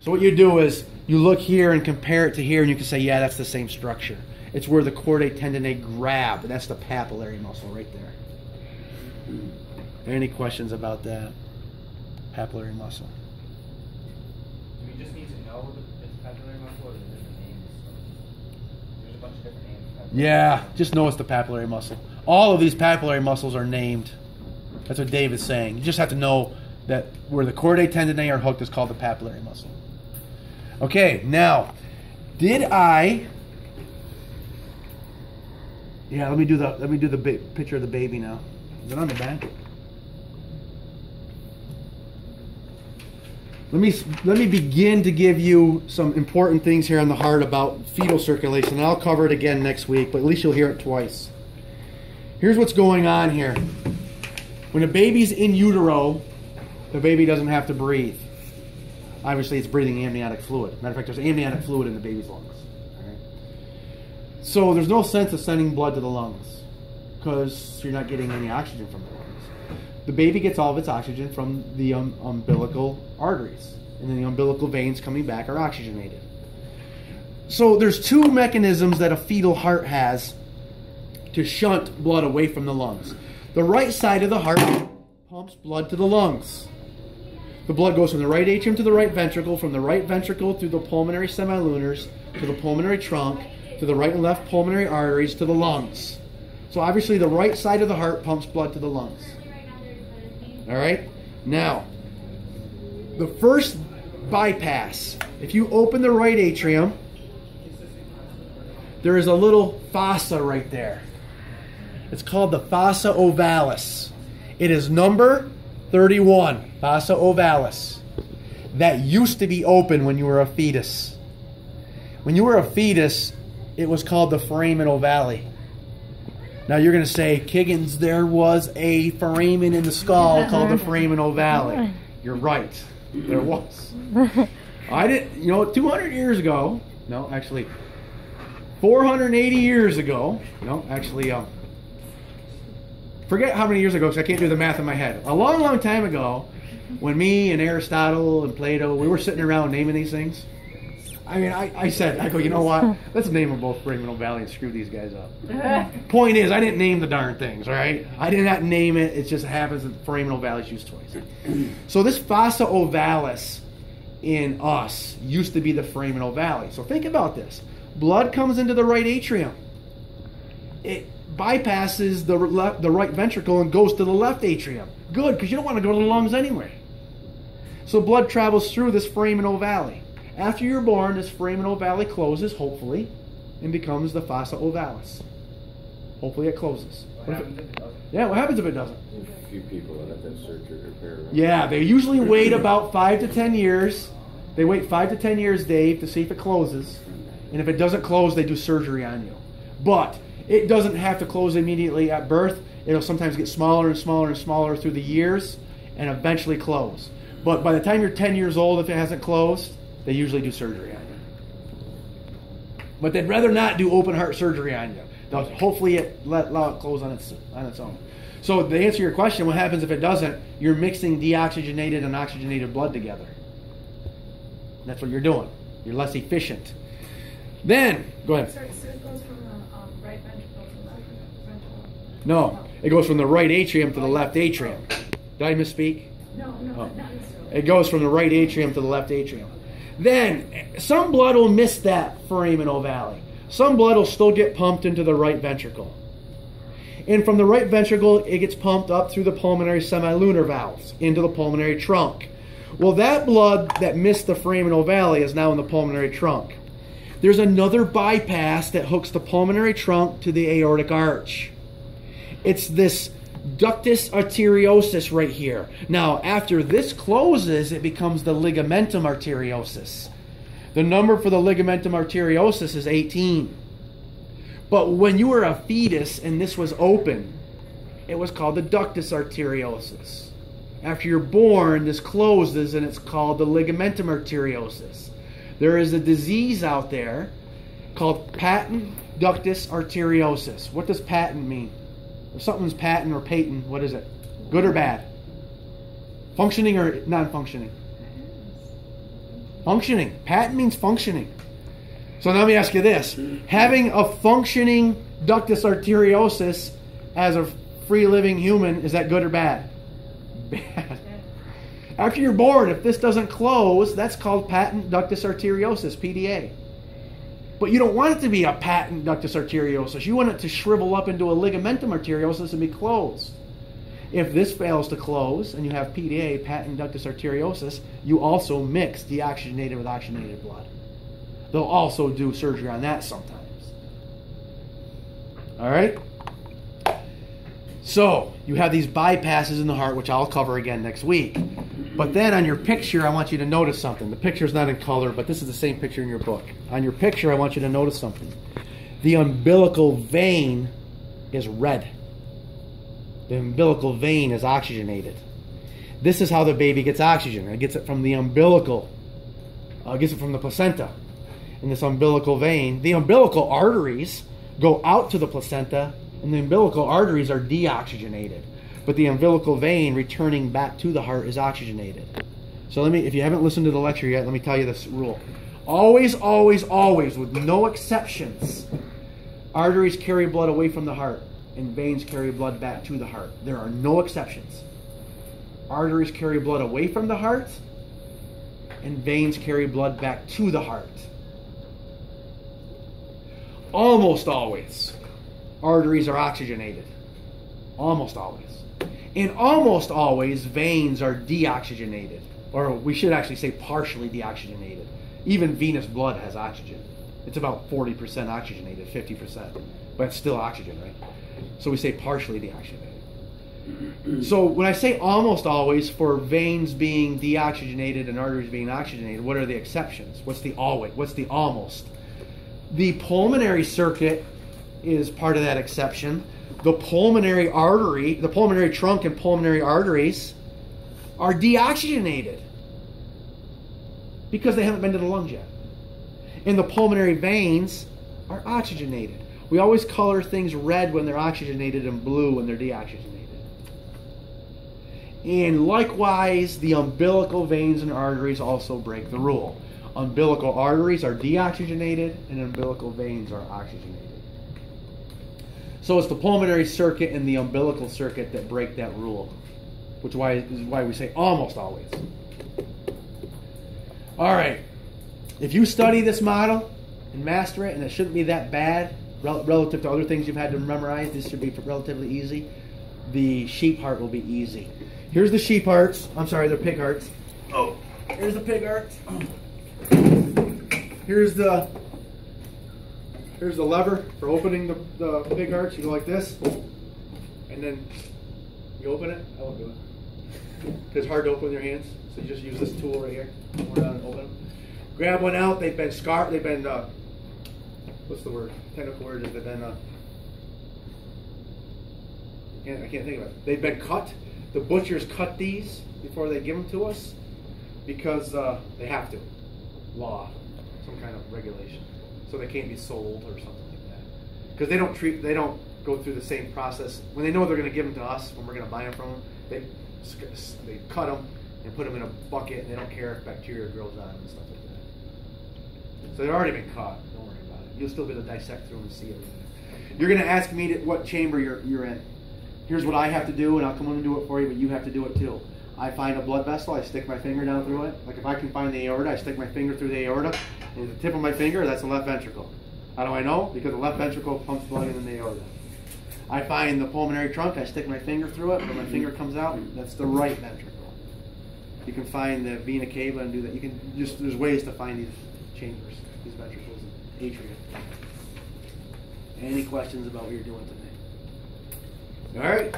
So what you do is you look here and compare it to here, and you can say, yeah, that's the same structure. It's where the chordae tendineae grab, and that's the papillary muscle right there. Any questions about that papillary muscle? Do we just need to know that it's papillary muscle, or is there different names? There's a bunch of different names. Yeah, just know it's the papillary muscle. All of these papillary muscles are named. That's what Dave is saying. You just have to know that where the chordae tendineae are hooked is called the papillary muscle. Okay, now, did I? Yeah, let me do the picture of the baby now. Is it on the back? Let me begin to give you some important things here on the heart about fetal circulation. And I'll cover it again next week, but at least you'll hear it twice. Here's what's going on here. When a baby's in utero, the baby doesn't have to breathe. Obviously, it's breathing amniotic fluid. Matter of fact, there's amniotic fluid in the baby's lungs. All right? So there's no sense of sending blood to the lungs because you're not getting any oxygen from the lungs. The baby gets all of its oxygen from the umbilical arteries, and then the umbilical veins coming back are oxygenated. So there's two mechanisms that a fetal heart has to shunt blood away from the lungs. The right side of the heart pumps blood to the lungs. The blood goes from the right atrium to the right ventricle, from the right ventricle through the pulmonary semilunars to the pulmonary trunk, to the right and left pulmonary arteries to the lungs. So obviously the right side of the heart pumps blood to the lungs. All right? Now, the first bypass, if you open the right atrium, there is a little fossa right there. It's called the fossa ovalis. It is number 31, fossa ovalis. That used to be open when you were a fetus. When you were a fetus, it was called the foramen ovale. Now you're going to say, Kiggins, there was a foramen in the skull called the foramen ovale. You're right. There was. I didn't, 200 years ago, no, actually, 480 years ago, forget how many years ago, because I can't do the math in my head. A long, long time ago, when me and Aristotle and Plato, we were sitting around naming these things, I said, you know what? Let's name them both foramen ovale and screw these guys up. Point is, I didn't name the darn things, all right? I did not name it. It just happens that foramen ovale is used twice. So this fossa ovalis in us used to be the foramen ovale. So think about this. Blood comes into the right atrium. It bypasses the right ventricle and goes to the left atrium. Good, because you don't want to go to the lungs anyway. So blood travels through this foramen ovale. After you're born, this foramen ovale closes, hopefully, and becomes the fossa ovalis. Hopefully it closes. What happens if it doesn't? Yeah, what happens if it doesn't? A few people that have that surgery repair. Right? Yeah, they usually wait about 5 to 10 years. They wait 5 to 10 years, Dave, to see if it closes. And if it doesn't close, they do surgery on you. But it doesn't have to close immediately at birth. It'll sometimes get smaller and smaller and smaller through the years and eventually close. But by the time you're 10 years old, if it hasn't closed, they usually do surgery on you. But they'd rather not do open heart surgery on you. They'll hopefully allow it close on its own. So to answer your question, what happens if it doesn't? You're mixing deoxygenated and oxygenated blood together. That's what you're doing. You're less efficient. Then, go ahead. Sorry, so it goes from the right ventricle to the left ventricle? No, it goes from the right atrium to the left atrium. Did I misspeak? No, not necessarily. It goes from the right atrium to the left atrium. Then, some blood will miss that foramen ovale. Some blood will still get pumped into the right ventricle. And from the right ventricle, it gets pumped up through the pulmonary semilunar valves into the pulmonary trunk. Well, that blood that missed the foramen ovale is now in the pulmonary trunk. There's another bypass that hooks the pulmonary trunk to the aortic arch. It's this ductus arteriosus right here. Now, after this closes, it becomes the ligamentum arteriosus. The number for the ligamentum arteriosus is 18. But when you were a fetus and this was open, it was called the ductus arteriosus. After you're born, this closes and it's called the ligamentum arteriosus. There is a disease out there called patent ductus arteriosus. What does patent mean? If something's patent or patent, what is it? Good or bad? Functioning or non-functioning? Functioning. Patent means functioning. So now let me ask you this. Having a functioning ductus arteriosus as a free living human, is that good or bad? Bad. After you're born, if this doesn't close, that's called patent ductus arteriosus, PDA. But you don't want it to be a patent ductus arteriosus. You want it to shrivel up into a ligamentum arteriosus and be closed. If this fails to close and you have PDA, patent ductus arteriosus, you also mix deoxygenated with oxygenated blood. They'll also do surgery on that sometimes. All right? So, you have these bypasses in the heart, which I'll cover again next week. But then on your picture, I want you to notice something. The picture's not in color, but this is the same picture in your book. On your picture, I want you to notice something. The umbilical vein is red. The umbilical vein is oxygenated. This is how the baby gets oxygen. It gets it from the umbilical. Gets it from the placenta. In this umbilical vein, the umbilical arteries go out to the placenta, and the umbilical arteries are deoxygenated. But the umbilical vein returning back to the heart is oxygenated. So if you haven't listened to the lecture yet, let me tell you this rule. Always, always, always, with no exceptions, arteries carry blood away from the heart, and veins carry blood back to the heart. There are no exceptions. Arteries carry blood away from the heart, and veins carry blood back to the heart. Almost always, arteries are oxygenated. Almost always. And almost always, veins are deoxygenated. Or we should actually say partially deoxygenated. Even venous blood has oxygen. It's about 40% oxygenated, 50%. But it's still oxygen, right? So we say partially deoxygenated. So when I say almost always, for veins being deoxygenated and arteries being oxygenated, what are the exceptions? What's the always? What's the almost? The pulmonary circuit is part of that exception. The pulmonary artery, the pulmonary trunk and pulmonary arteries are deoxygenated because they haven't been to the lungs yet. And the pulmonary veins are oxygenated. We always color things red when they're oxygenated and blue when they're deoxygenated. And likewise, the umbilical veins and arteries also break the rule. Umbilical arteries are deoxygenated and umbilical veins are oxygenated. So it's the pulmonary circuit and the umbilical circuit that break that rule, which is why we say almost always. All right. If you study this model and master it, and it shouldn't be that bad relative to other things you've had to memorize, this should be relatively easy. The sheep heart will be easy. Here's the sheep hearts. I'm sorry, they're pig hearts. Oh, here's the pig hearts. Here's the lever for opening the pig hearts. You go like this, and then you open it. I won't do it. It's hard to open with your hands, so you just use this tool right here. Pull down and open them. Grab one out. They've been scarred. They've been what's the word? Technical word is they've been I can't think of it. They've been cut. The butchers cut these before they give them to us because they have to. Law, some kind of regulation. So they can't be sold or something like that. Because they don't go through the same process. When they know they're going to give them to us, when we're going to buy them from them, they cut them and put them in a bucket, and they don't care if bacteria grows on them and stuff like that. So they've already been caught. Don't worry about it. You'll still be able to dissect through them and see everything. You're going to ask me what chamber you're in. Here's what I have to do, and I'll come in and do it for you, but you have to do it too. I find a blood vessel, I stick my finger down through it. Like if I can find the aorta, I stick my finger through the aorta, and the tip of my finger, that's the left ventricle. How do I know? Because the left ventricle pumps blood in the aorta. I find the pulmonary trunk, I stick my finger through it, when my finger comes out, that's the right ventricle. You can find the vena cava and do that. There's ways to find these chambers, these ventricles, and atria. Any questions about what you're doing today? All right.